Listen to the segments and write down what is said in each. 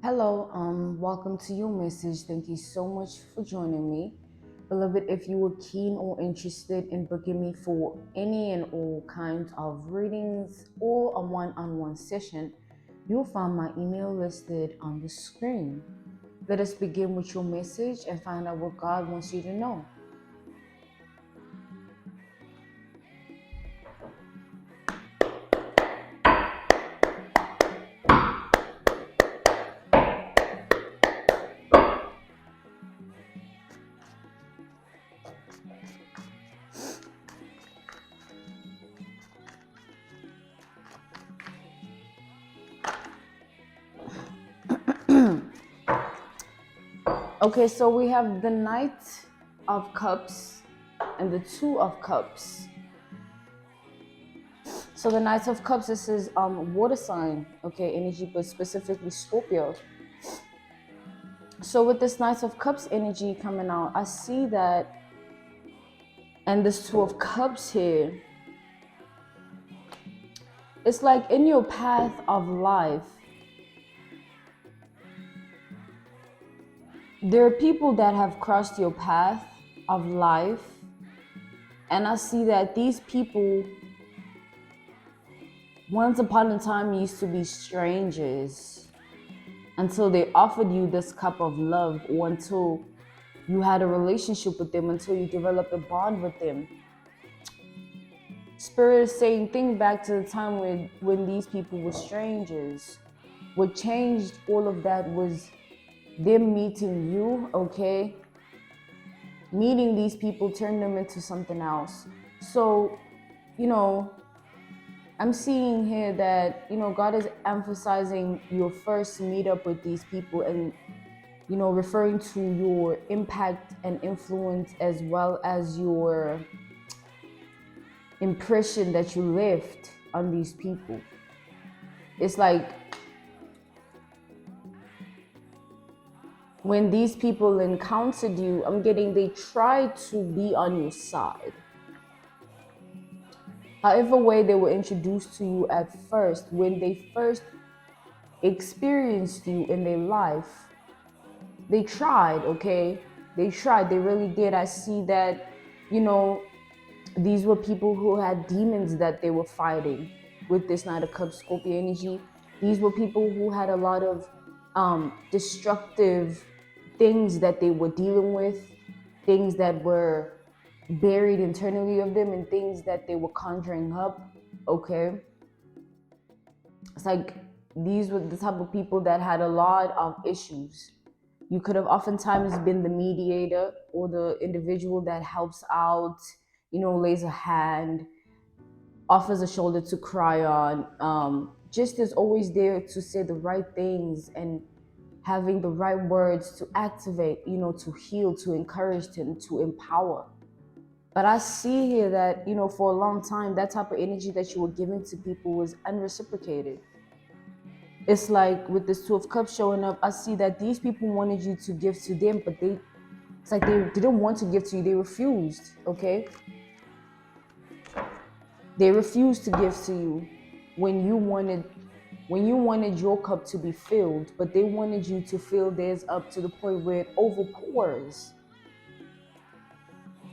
Hello, welcome to your message. Thank you so much for joining me. Beloved, if you were keen or interested in booking me for any and all kinds of readings or a one-on-one session, you'll find my email listed on the screen. Let us begin with your message and find out what God wants you to know. Okay, so we have the Knight of Cups and the Two of Cups. So the Knight of Cups, this is water sign, okay, energy, but specifically Scorpio. So with this Knight of Cups energy coming out, I see that, and this Two of Cups here, it's like in your path of life, there are people that have crossed your path of life, and I see that these people, once upon a time, used to be strangers until they offered you this cup of love, or until you had a relationship with them, until you developed a bond with them. Spirit is saying, think back to the time when these people were strangers. What changed all of that was them meeting you, okay? Meeting these people turned them into something else. So, I'm seeing here that, God is emphasizing your first meetup with these people and, referring to your impact and influence as well as your impression that you left on these people. It's like when these people encountered you, I'm getting they tried to be on your side. However way they were introduced to you at first, when they first experienced you in their life, they tried, okay? They tried, they really did. I see that, these were people who had demons that they were fighting with this Knight of Cups Scorpio energy. These were people who had a lot of destructive things that they were dealing with, things that were buried internally of them, and things that they were conjuring up, okay? It's like these were the type of people that had a lot of issues. You could have oftentimes been the mediator or the individual that helps out, lays a hand, offers a shoulder to cry on, just is always there to say the right things and having the right words to activate, to heal, to encourage, and to empower. But I see here that, for a long time, that type of energy that you were giving to people was unreciprocated. It's like with this Two of Cups showing up, I see that these people wanted you to give to them, but it's like they didn't want to give to you. They refused, okay? They refused to give to you when you wanted your cup to be filled, but they wanted you to fill theirs up to the point where it overpours.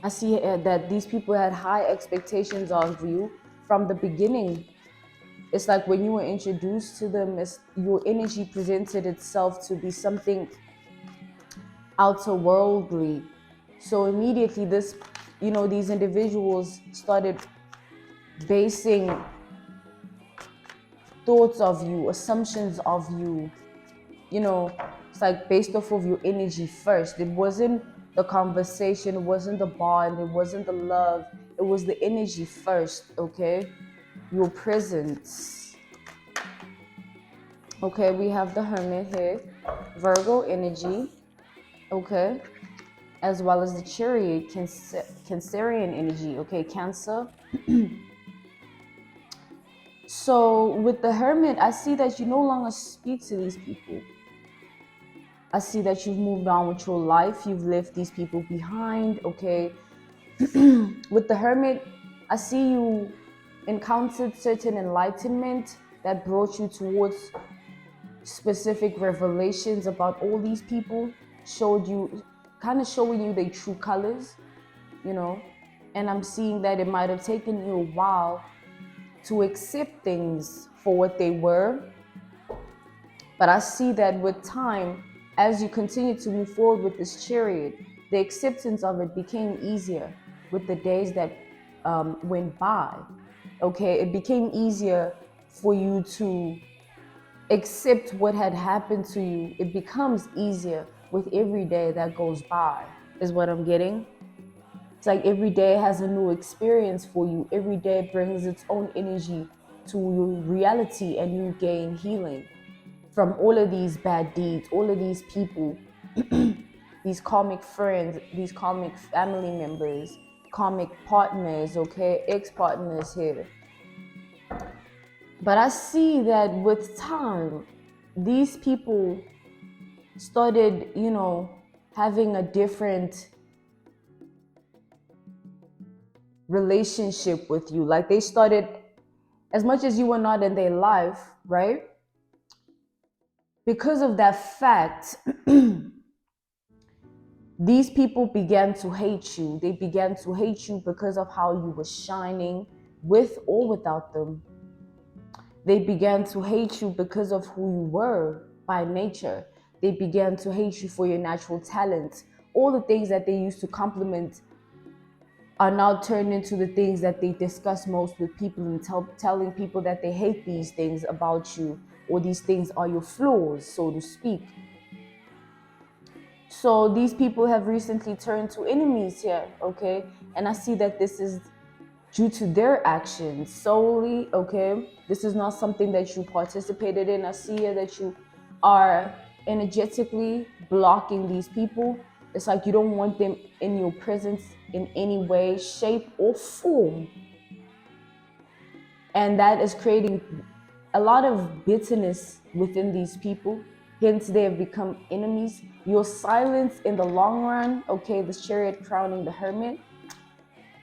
I see that these people had high expectations of you from the beginning. It's like when you were introduced to them, your energy presented itself to be something outer worldly. So immediately these individuals started basing thoughts of you, assumptions of you, it's like based off of your energy first. It wasn't the conversation, it wasn't the bond, it wasn't the love, it was the energy first, okay? Your presence. Okay, we have the Hermit here, Virgo energy, okay? As well as the Chariot, Cancerian energy, okay, Cancer. So with the Hermit, I see that you no longer speak to these people. I see that you've moved on with your life. You've left these people behind, okay? With the Hermit, I see you encountered certain enlightenment that brought you towards specific revelations about all these people, showed you, kind of showing you their true colors, you know. And I'm seeing that it might have taken you a while to accept things for what they were. But I see that with time, as you continue to move forward with this chariot, the acceptance of it became easier with the days that went by. Okay, it became easier for you to accept what had happened to you. It becomes easier with every day that goes by, is what I'm getting. It's like every day has a new experience for you. Every day brings its own energy to your reality, and you gain healing from all of these bad deeds, all of these people, these karmic friends, these karmic family members, karmic partners, okay, ex-partners here. But I see that with time, these people started, you know, having a different relationship with you. Like they started, as much as you were not in their life, right? Because of that fact, these people began to hate you. They began to hate you because of how you were shining with or without them. They began to hate you because of who you were by nature. They began to hate you for your natural talent. All the things that they used to compliment are now turned into the things that they discuss most with people, and telling people that they hate these things about you, or these things are your flaws, so to speak. So these people have recently turned to enemies here, okay? And I see that this is due to their actions solely, okay? This is not something that you participated in. I see here that you are energetically blocking these people. It's like you don't want them in your presence in any way, shape, or form. And that is creating a lot of bitterness within these people. Hence, they have become enemies. Your silence in the long run, okay, the chariot crowning the hermit.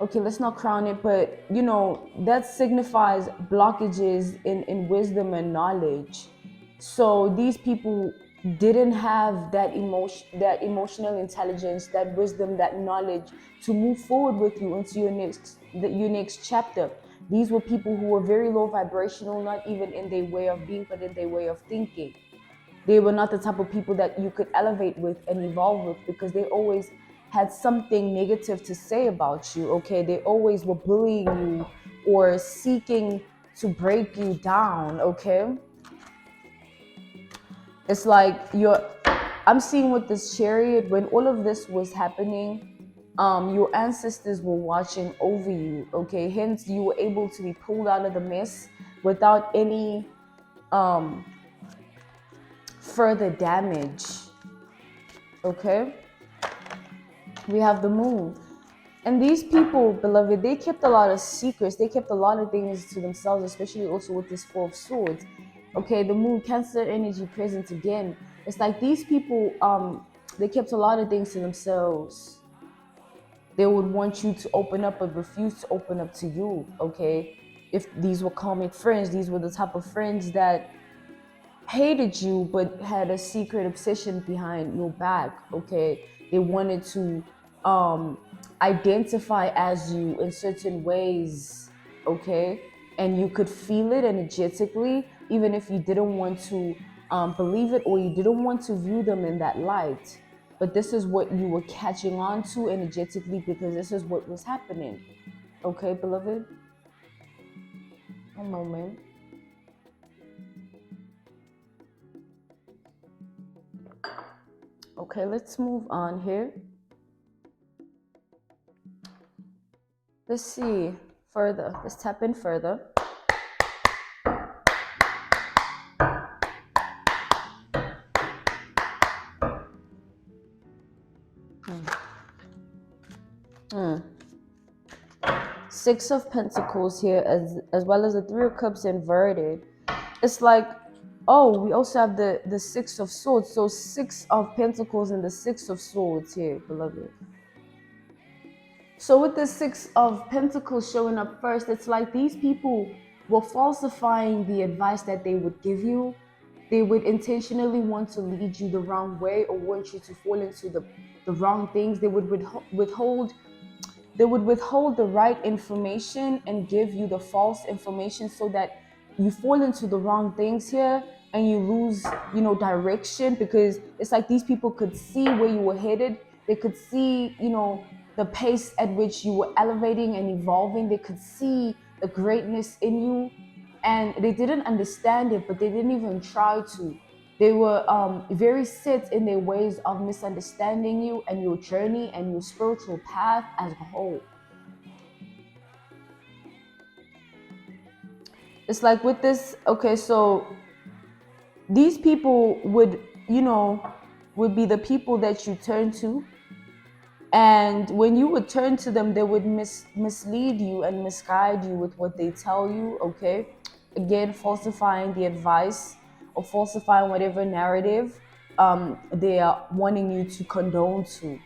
Okay, let's not crown it, but you know, that signifies blockages in wisdom and knowledge. So these people didn't have that emotional intelligence, that wisdom, that knowledge to move forward with you into your next chapter. These were people who were very low vibrational, not even in their way of being, but in their way of thinking. They were not the type of people that you could elevate with and evolve with, because they always had something negative to say about you, okay? They always were bullying you or seeking to break you down, okay? It's like I'm seeing with this chariot, when all of this was happening, your ancestors were watching over you, okay? Hence, you were able to be pulled out of the mess without any further damage, okay? We have the moon. And these people, beloved, they kept a lot of secrets. They kept a lot of things to themselves, especially also with this Four of Swords. Okay, the moon, Cancer energy present again. It's like these people, they kept a lot of things to themselves. They would want you to open up but refuse to open up to you, okay? If these were karmic friends, these were the type of friends that hated you but had a secret obsession behind your back, okay? They wanted to identify as you in certain ways, okay? And you could feel it energetically, even if you didn't want to believe it, or you didn't want to view them in that light. But this is what you were catching on to energetically, because this is what was happening, okay, beloved? One moment. Okay, let's move on here. Let's see further. Let's tap in further. Six of Pentacles here, as well as the Three of Cups inverted. It's like, oh, we also have the Six of Swords. So Six of Pentacles and the Six of Swords here, beloved. So with the Six of Pentacles showing up first, it's like these people were falsifying the advice that they would give you. they would intentionally want to lead you the wrong way or want you to fall into the wrong things. They would withhold the right information and give you the false information so that you fall into the wrong things here and you lose, direction, because it's like these people could see where you were headed. They could see, the pace at which you were elevating and evolving. They could see the greatness in you, and they didn't understand it, but they didn't even try to. They were very set in their ways of misunderstanding you and your journey and your spiritual path as a whole. It's like with this, okay, so these people would be the people that you turn to. And when you would turn to them, they would mislead you and misguide you with what they tell you, okay? Again, falsifying the advice or falsifying whatever narrative they are wanting you to condone to.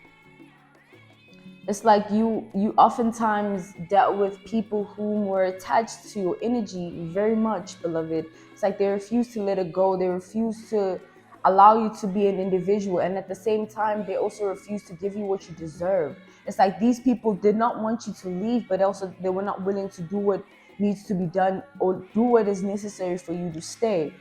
It's like you oftentimes dealt with people who were attached to your energy very much, beloved. It's like they refuse to let it go. They refuse to allow you to be an individual, and at the same time they also refuse to give you what you deserve. It's like these people did not want you to leave, but also they were not willing to do what needs to be done or do what is necessary for you to stay.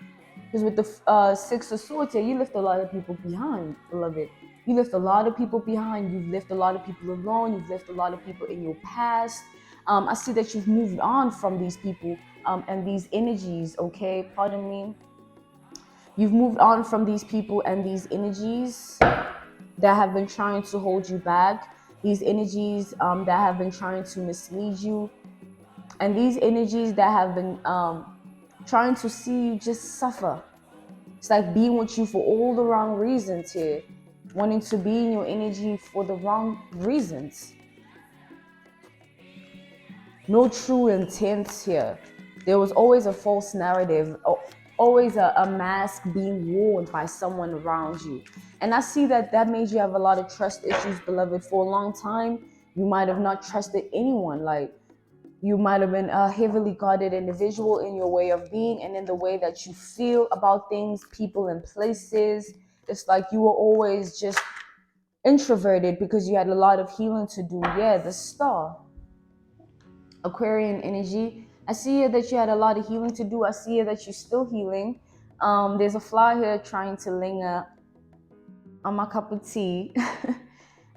Because with the Six of Swords here, you left a lot of people behind, beloved. You left a lot of people behind. You've left a lot of people alone. You've left a lot of people in your past. I see that you've moved on from these people and these energies, okay? Pardon me. You've moved on from these people and these energies that have been trying to hold you back. These energies that have been trying to mislead you. And these energies that have been trying to see you just suffer. It's like being with you for all the wrong reasons here. Wanting to be in your energy for the wrong reasons. No true intent here. There was always a false narrative, always a mask being worn by someone around you. And I see that made you have a lot of trust issues, beloved. For a long time, you might have not trusted anyone. Like, you might have been a heavily guarded individual in your way of being and in the way that you feel about things, people, and places. It's like you were always just introverted because you had a lot of healing to do. Yeah, the star. Aquarian energy. I see here that you had a lot of healing to do. I see here that you're still healing. There's a fly here trying to linger on my cup of tea.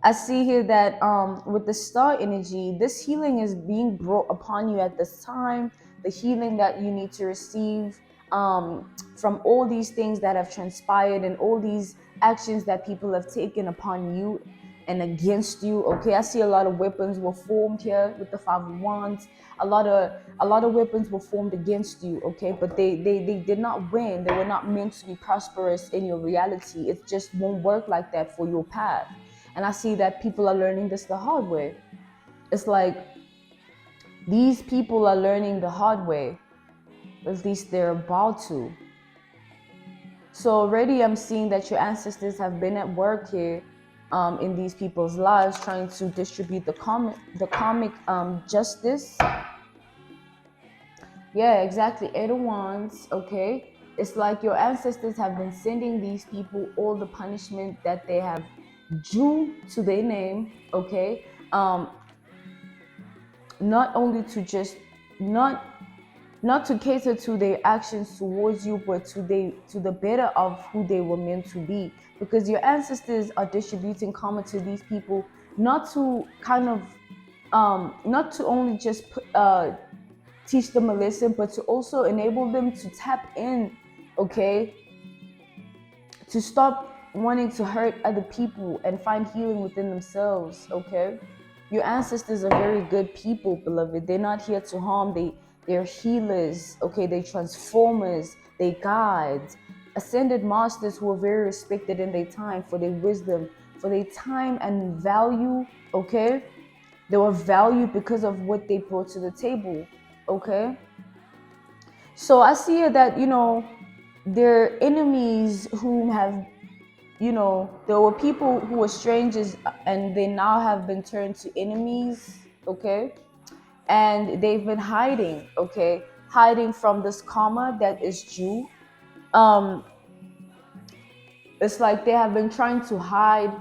I see here that with the star energy, this healing is being brought upon you at this time. The healing that you need to receive from all these things that have transpired and all these actions that people have taken upon you and against you. Okay, I see a lot of weapons were formed here with the Five of Wands. A lot of weapons were formed against you. Okay, but they did not win. They were not meant to be prosperous in your reality. It just won't work like that for your path. And I see that people are learning this the hard way. It's like these people are learning the hard way. At least they're about to. So already I'm seeing that your ancestors have been at work here in these people's lives, trying to distribute the karmic justice. Yeah, exactly. Eight of Wands, okay? It's like your ancestors have been sending these people all the punishment that they have due to their name, okay? Not only to just not to cater to their actions towards you, but to the better of who they were meant to be. Because your ancestors are distributing karma to these people, not to kind of not to only just teach them a lesson, but to also enable them to tap in, okay, to stop wanting to hurt other people and find healing within themselves. Okay, your ancestors are very good people, beloved. They're not here to harm. They're healers. Okay, they're transformers. They guides, ascended masters who are very respected in their time for their wisdom, for their time and value. Okay, they were valued because of what they brought to the table. Okay, so I see that their enemies who have, there were people who were strangers and they now have been turned to enemies. Okay, and they've been hiding. Okay, hiding from this karma that is due. It's like they have been trying to hide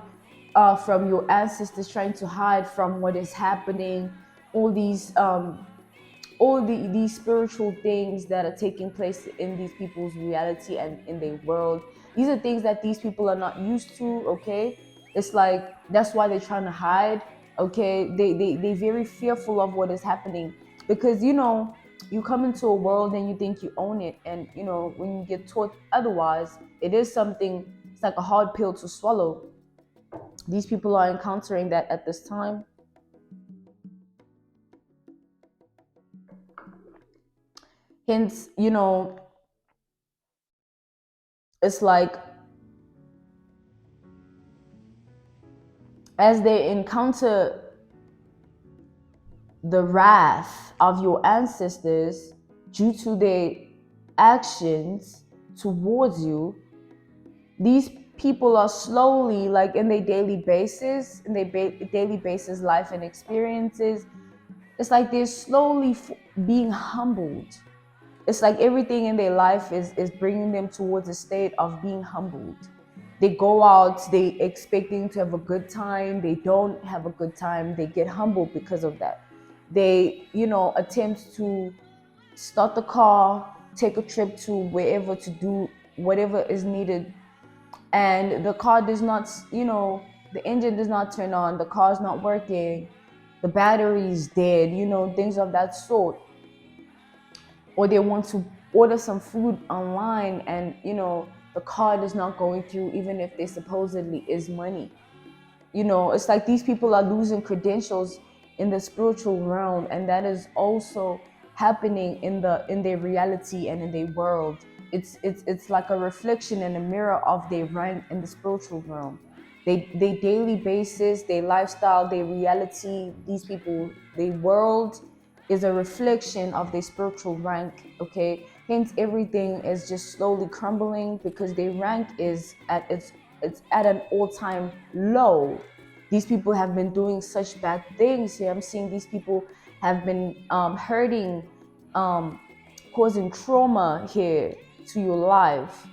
from your ancestors, trying to hide from what is happening, all these these spiritual things that are taking place in these people's reality and in their world. These are things that these people are not used to. Okay, it's like that's why they're trying to hide. Okay, they very fearful of what is happening, because you come into a world and you think you own it, and when you get taught otherwise, it is something. It's like a hard pill to swallow. These people are encountering that at this time. Hence, it's like as they encounter the wrath of your ancestors due to their actions towards you, these people are slowly, like in their daily basis, daily basis life and experiences, it's like they're slowly being humbled. It's like everything in their life is bringing them towards a state of being humbled. They go out, they expecting to have a good time, they don't have a good time, they get humbled because of that. They attempt to start the car, take a trip to wherever to do whatever is needed, and the car does not, the engine does not turn on, the car's not working, the battery is dead, things of that sort. Or they want to order some food online, and the card is not going through, even if there supposedly is money. It's like these people are losing credentials in the spiritual realm, and that is also happening in their reality and in their world. It's like a reflection and a mirror of their rank in the spiritual realm. They daily basis, their lifestyle, their reality, these people, their world is a reflection of their spiritual rank. Okay, hence everything is just slowly crumbling because their rank is at it's at an all-time low. These people have been doing such bad things here. I'm seeing these people have been hurting, causing trauma here to your life.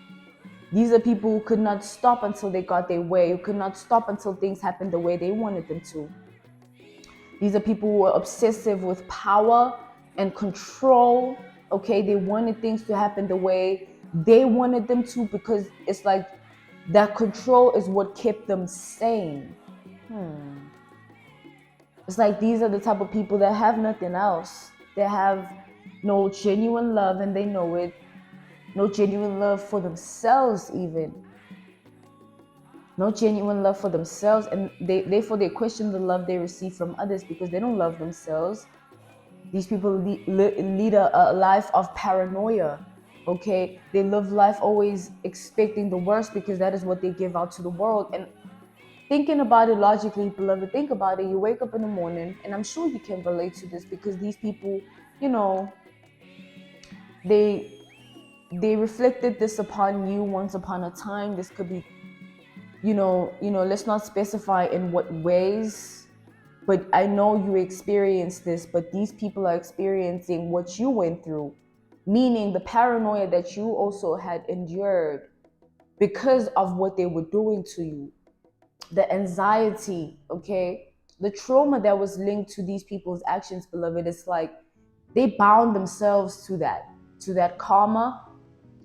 These are people who could not stop until they got their way, who could not stop until things happened the way they wanted them to. These are people who are obsessive with power and control. Okay, they wanted things to happen the way they wanted them to, because it's like that control is what kept them sane. It's like these are the type of people that have nothing else. They have no genuine love, and they know it. No genuine love for themselves, even. No genuine love for themselves, and therefore they question the love they receive from others because they don't love themselves. These people lead a life of paranoia. Okay, they live life always expecting the worst because that is what they give out to the world. And thinking about it logically, beloved, think about it. You wake up in the morning, and I'm sure you can relate to this, because these people, they they reflected this upon you once upon a time. This could be, let's not specify in what ways, but I know you experienced this, but these people are experiencing what you went through, meaning the paranoia that you also had endured because of what they were doing to you, the anxiety, okay, the trauma that was linked to these people's actions, beloved. It's like they bound themselves to that karma.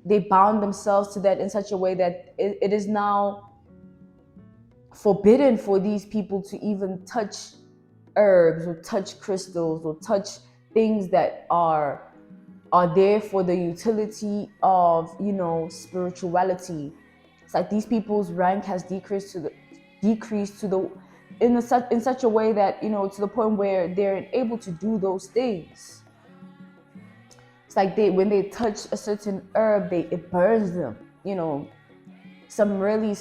They bound themselves to that in such a way that it is now forbidden for these people to even touch herbs or touch crystals or touch things that are there for the utility of spirituality. It's like these people's rank has decreased to the in such a way that to the point where they're able to do those things. It's like when they touch a certain herb, it burns them. Some really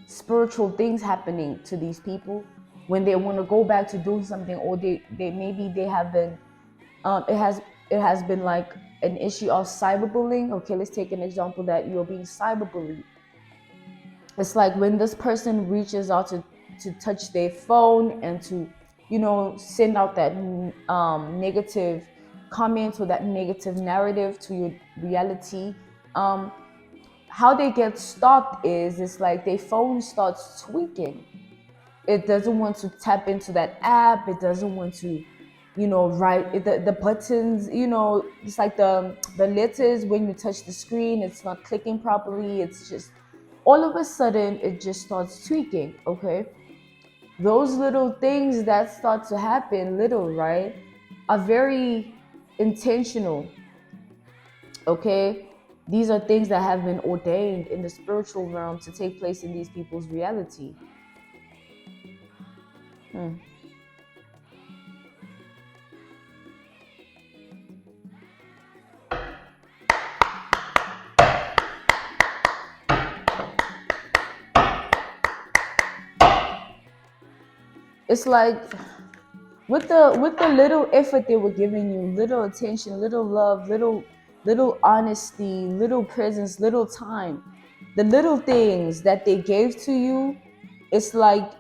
spiritual things happening to these people when they want to go back to doing something, or they maybe they have been it has been like an issue of cyberbullying. Okay, let's take an example that you're being cyberbullied. It's like when this person reaches out to touch their phone and to send out that negative comment or that negative narrative to your reality, how they get stopped is it's like their phone starts tweaking. It doesn't want to tap into that app. It doesn't want to, write the buttons. It's like the letters when you touch the screen, it's not clicking properly. It's just all of a sudden it just starts tweaking. Okay, those little things that start to happen, little, right, are very intentional. Okay, these are things that have been ordained in the spiritual realm to take place in these people's reality. It's like with the little effort they were giving you, little attention, little love, little honesty, little presence, little time, the little things that they gave to you, it's like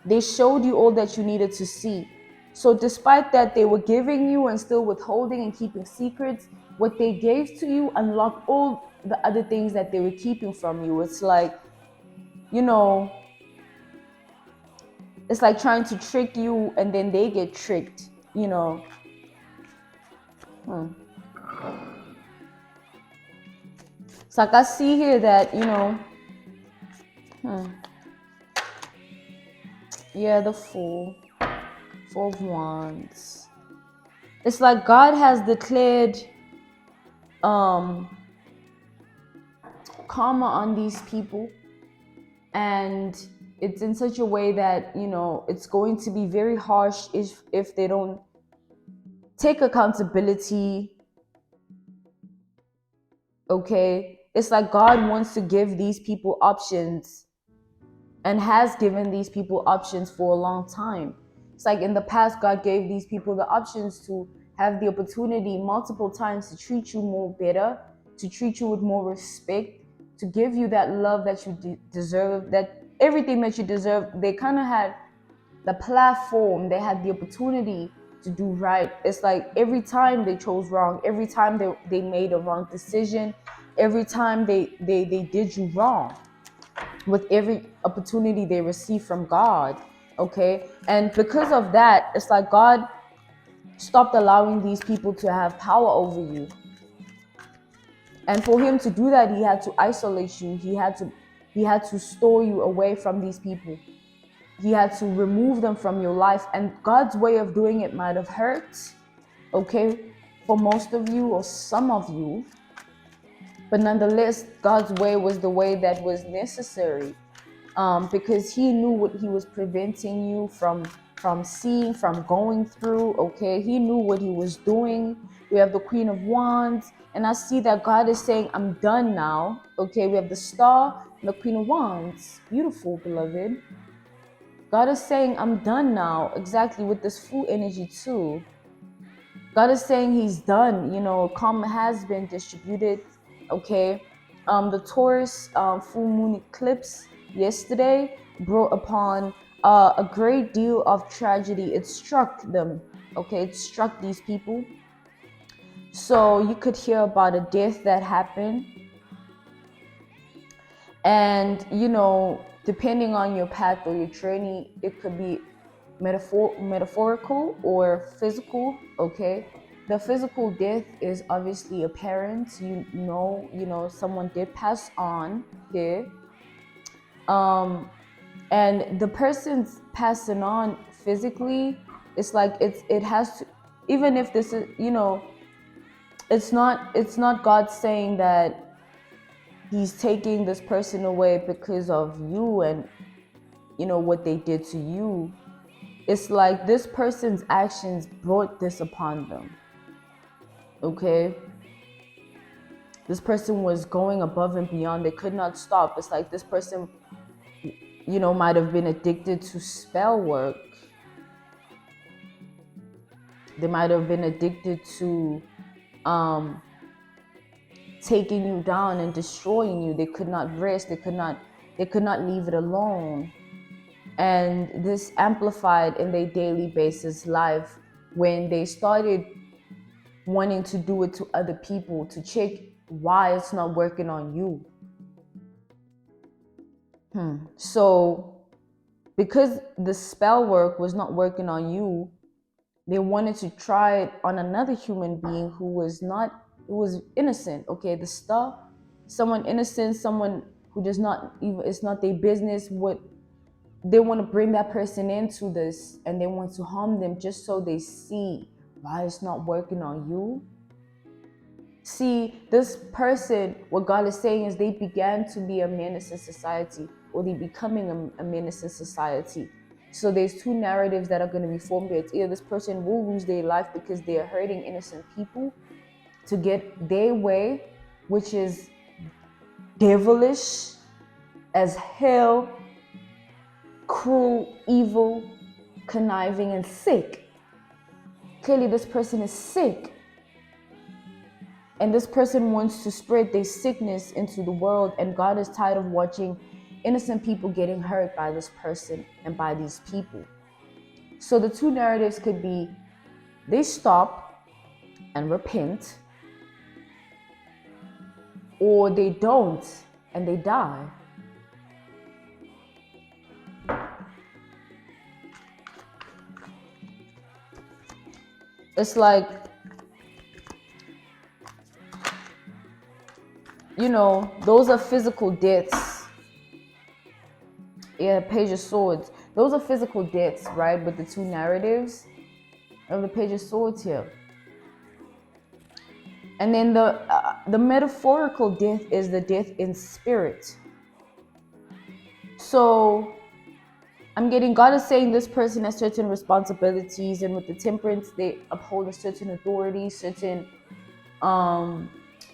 they showed you all that you needed to see. So despite that they were giving you and still withholding and keeping secrets, what they gave to you unlocked all the other things that they were keeping from you. It's like, it's like trying to trick you and then they get tricked. It's like I see here that, yeah, the Four of Wands. It's like God has declared karma on these people, and it's in such a way that it's going to be very harsh if they don't take accountability. Okay, it's like God wants to give these people options and has given these people options for a long time. It's like in the past, God gave these people the options to have the opportunity multiple times to treat you more better, to treat you with more respect, to give you that love that you deserve, that everything that you deserve. They kind of had the platform, they had the opportunity to do right. It's like every time they chose wrong, every time they made a wrong decision, every time they did you wrong, with every opportunity they receive from God. Okay, and because of that, it's like God stopped allowing these people to have power over you. And for him to do that, he had to isolate you. He had to store you away from these people. He had to remove them from your life. And God's way of doing it might have hurt, okay, for most of you or some of you, but nonetheless, God's way was the way that was necessary. Because he knew what he was preventing you from seeing, from going through. Okay, he knew what he was doing. We have the Queen of Wands, and I see that God is saying, I'm done now. Okay, we have the Star and the Queen of Wands. Beautiful, beloved. God is saying, I'm done now. Exactly, with this Fool energy too. God is saying he's done. Karma has been distributed. Okay, the Taurus full moon eclipse yesterday brought upon a great deal of tragedy. It struck them. Okay, it struck these people. So you could hear about a death that happened, and depending on your path or your journey, it could be metaphorical or physical. Okay, the physical death is obviously apparent. Someone did pass on here, and the person's passing on physically. It's like it has to, even if this is it's not God saying that he's taking this person away because of you and what they did to you. It's like this person's actions brought this upon them. Okay, this person was going above and beyond. They could not stop. It's like this person might have been addicted to spell work. They might have been addicted to taking you down and destroying you. They could not rest. They could not leave it alone. And this amplified in their daily basis life when they started wanting to do it to other people, to check why it's not working on you. So because the spell work was not working on you, they wanted to try it on another human being who was innocent. Okay, the stuff, someone innocent, someone who does not even, it's not their business. What they want to bring that person into this, and they want to harm them just so they see why it's not working on you. See, this person, what God is saying is they began to be a menace in society, or they becoming a menace in society. So there's two narratives that are going to be formed here. It's either this person will lose their life because they are hurting innocent people to get their way, which is devilish as hell, cruel, evil, conniving, and sick. Clearly, this person is sick. And this person wants to spread their sickness into the world. And God is tired of watching innocent people getting hurt by this person and by these people. So the two narratives could be they stop and repent, or they don't and they die. It's like, you know, those are physical deaths. Yeah, Page of Swords. Those are physical deaths, right? But the two narratives of the Page of Swords here. And then the metaphorical death is the death in spirit. So I'm getting, God is saying this person has certain responsibilities, and with the Temperance, they uphold a certain authority, certain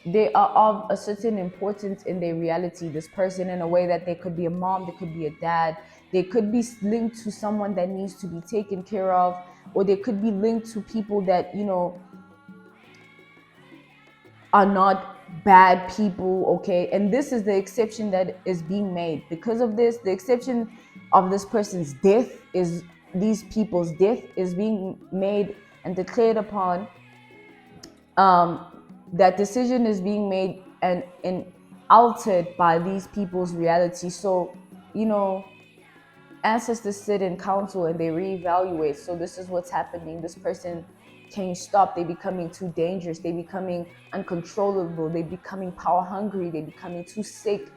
they are of a certain importance in their reality. This person, in a way that they could be a mom, they could be a dad, they could be linked to someone that needs to be taken care of, or they could be linked to people that, you know, are not bad people. Okay, and this is the exception that is being made. Because of this, the exception of this person's death is, these people's death is being made and declared upon. That decision is being made and altered by these people's reality. So, you know, ancestors sit in council and they reevaluate. So this is what's happening. This person can't stop. They becoming too dangerous. They becoming uncontrollable. They becoming power hungry. They becoming too sick,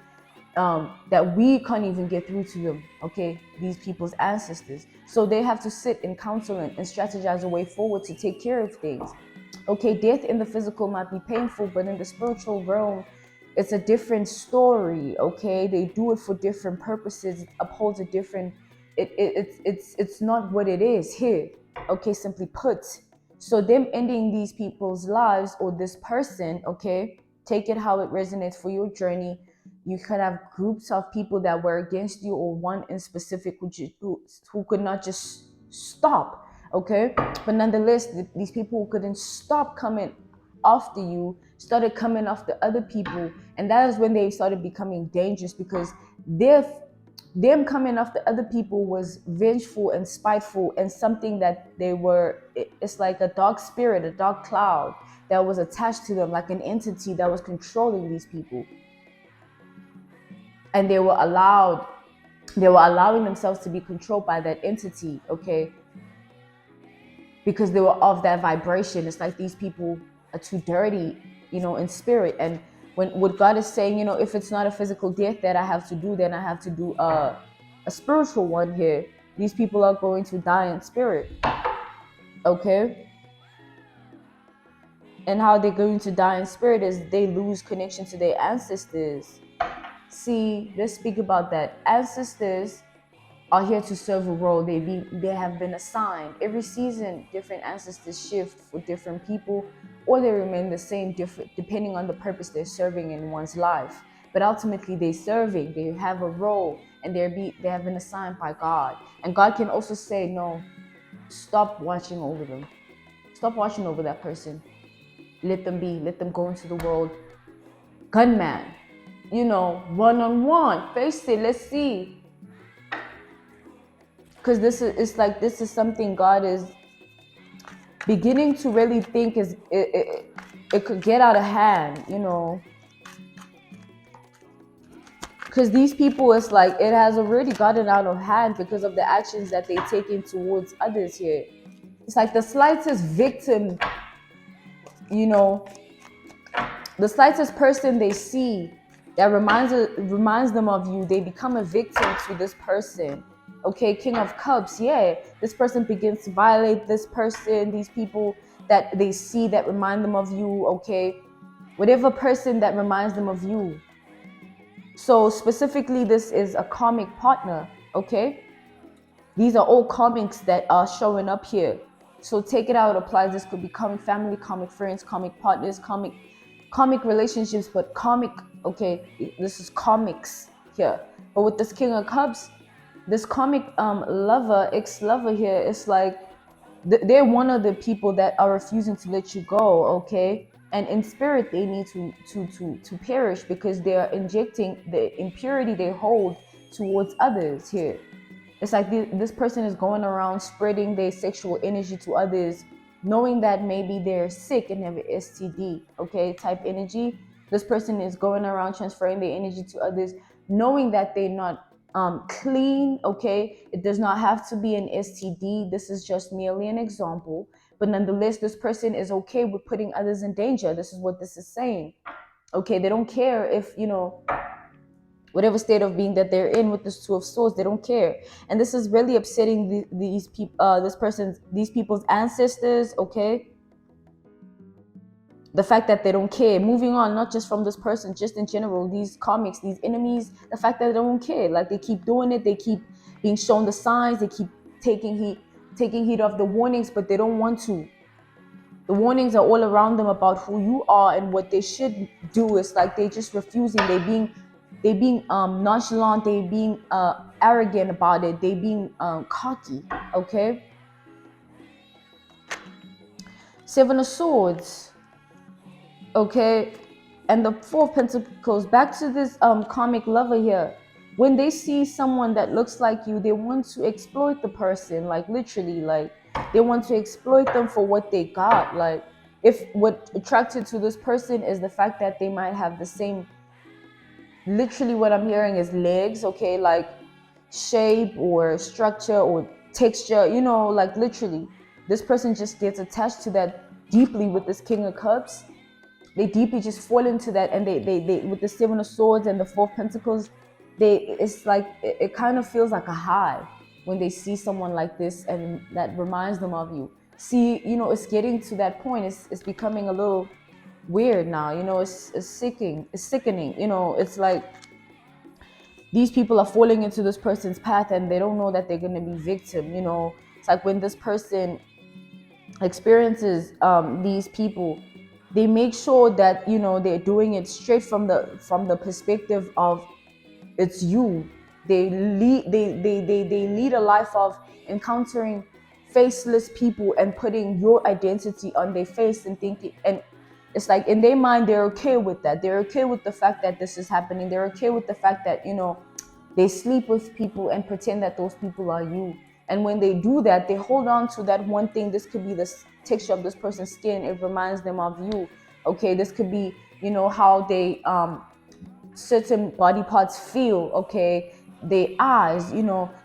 that we can't even get through to them. Okay, these people's ancestors. So they have to sit in council and strategize a way forward to take care of things. Okay, death in the physical might be painful, but in the spiritual realm, it's a different story. Okay, they do it for different purposes. It upholds a different. It's not what it is here. Okay, simply put. So them ending these people's lives, or this person. Okay, take it how it resonates for your journey. You could have groups of people that were against you, or one in specific who could not just stop. Okay, but nonetheless, these people who couldn't stop coming after you started coming after other people, and that is when they started becoming dangerous, because them coming after other people was vengeful and spiteful, and something that they were, it's like a dark spirit, a dark cloud that was attached to them, like an entity that was controlling these people. And they were allowing themselves to be controlled by that entity. Okay, because they were of that vibration. It's like these people are too dirty, you know, in spirit. And when what God is saying, you know, if it's not a physical death that I have to do, then I have to do a spiritual one here. These people are going to die in spirit. Okay, and how they're going to die in spirit is they lose connection to their ancestors. See, let's speak about that. Ancestors are here to serve a role. They have been assigned. Every season, different ancestors shift for different people, or they remain the same, different depending on the purpose they're serving in one's life. But ultimately, they're serving. They have a role, and they have been assigned by God. And God can also say, no, stop watching over them. Stop watching over that person. Let them be. Let them go into the world. Gunman, you know, one-on-one. Face it. Let's see. Because this is something God is beginning to really think is it could get out of hand, you know. because these people, it's like it has already gotten out of hand because of the actions that they're taking towards others here. It's like the slightest victim, you know, the slightest person they see that reminds them of you, they become a victim to this person. Okay, King of Cups, yeah, this person begins to violate this person, these people that they see that remind them of you. Okay, whatever person that reminds them of you. So specifically, this is a karmic partner. Okay, these are all karmics that are showing up here. So take it out, applies. This could be karmic family, karmic friends, karmic partners, karmic relationships, but karmic, okay, this is karmics here. But with this King of Cups, this karmic lover, ex-lover here, it's like they're one of the people that are refusing to let you go, okay? And in spirit, they need to perish because they are injecting the impurity they hold towards others here. It's like this person is going around spreading their sexual energy to others, knowing that maybe they're sick and have an STD, okay, type energy. This person is going around transferring their energy to others, knowing that they're not clean, okay. It does not have to be an STD. This is just merely an example. But nonetheless, this person is okay with putting others in danger. This is what this is saying. Okay, they don't care if, whatever state of being that they're in with this Two of Swords, they don't care. And this is really upsetting these people, these people's ancestors, okay? The fact that they don't care. Moving on, not just from this person, just in general, these comics, these enemies, the fact that they don't care. Like, they keep doing it, they keep being shown the signs, they keep taking heed of the warnings, but they don't want to. The warnings are all around them about who you are and what they should do. It's like they're just refusing. They being nonchalant. They being arrogant about it. They being cocky. Okay. Seven of Swords. Okay, and the Four of Pentacles. Back to this karmic lover here. When they see someone that looks like you, they want to exploit the person. Like, literally, like, they want to exploit them for what they got. Like, if what attracted to this person is the fact that they might have the same, literally what I'm hearing is legs, okay, like shape or structure or texture, like, literally this person just gets attached to that deeply with this King of Cups. They deeply just fall into that, and they with the Seven of Swords and the Four of Pentacles, it's like it kind of feels like a high when they see someone like this and that reminds them of you. See, it's getting to that point. It's becoming a little weird now. It's sickening. It's like these people are falling into this person's path and they don't know that they're going to be victim. It's like when this person experiences these people, they make sure that they're doing it straight from the perspective of it's you. They lead a life of encountering faceless people and putting your identity on their face and thinking, and it's like in their mind they're okay with that. They're okay with the fact that this is happening. They're okay with the fact that they sleep with people and pretend that those people are you. And when they do that, they hold on to that one thing. This could be the texture of this person's skin. It reminds them of you. Okay, this could be how they certain body parts feel. Okay, their eyes,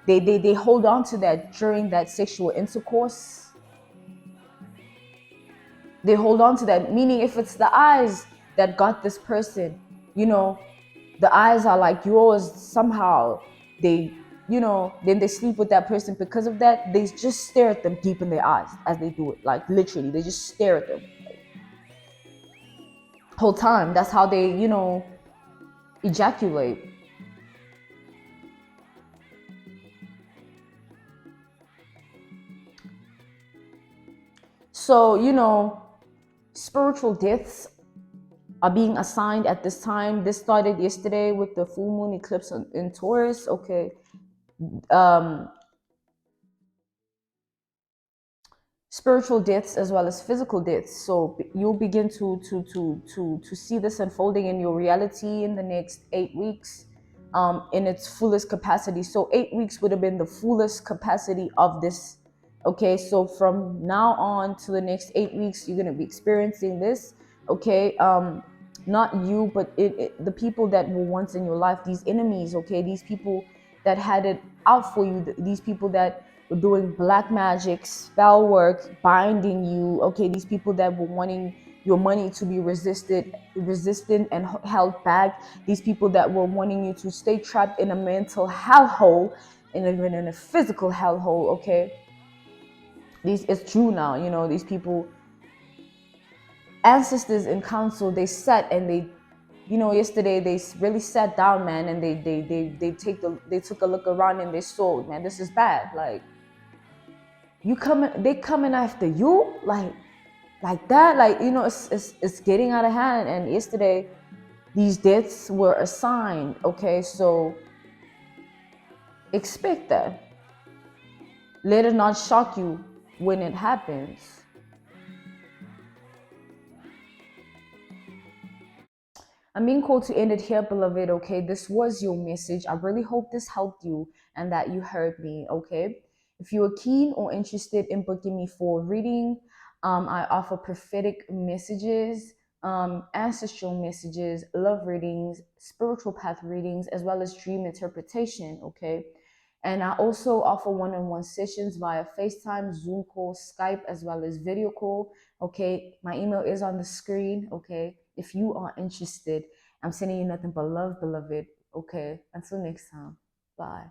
they hold on to that during that sexual intercourse. They hold on to that, meaning if it's the eyes that got this person, the eyes are like yours somehow, they then they sleep with that person because of that. They just stare at them deep in their eyes as they do it. Like, literally, they just stare at them whole time. That's how they ejaculate. So spiritual deaths are being assigned at this time. This started yesterday with the full moon eclipse in Taurus. Okay, spiritual deaths as well as physical deaths. So you'll begin to see this unfolding in your reality in the next 8 weeks, in its fullest capacity. So 8 weeks would have been the fullest capacity of this. Okay, so from now on to the next 8 weeks, you're gonna be experiencing this. Okay, not you, but the people that were once in your life, these enemies, okay, these people that had it out for you, these people that were doing black magic, spell work, binding you, okay, these people that were wanting your money to be resistant and held back, these people that were wanting you to stay trapped in a mental hellhole and even in a physical hellhole, okay. These, it's true now, you know, these people, ancestors in council, they sat and they, you know, yesterday they really sat down, man, and they took a look around and they saw, man, this is bad. Like, you coming, they coming after you, like that, like, you know, it's getting out of hand. And yesterday these deaths were assigned, okay, so expect that. Let it not shock you when it happens. I'm being called to end it here, beloved. Okay, this was your message. I really hope this helped you and that you heard me. Okay, if you are keen or interested in booking me for reading, I offer prophetic messages, ancestral messages, love readings, spiritual path readings, as well as dream interpretation. Okay, and I also offer one-on-one sessions via FaceTime, Zoom call, Skype, as well as video call. Okay, my email is on the screen. Okay, if you are interested, I'm sending you nothing but love, beloved. Okay, until next time. Bye.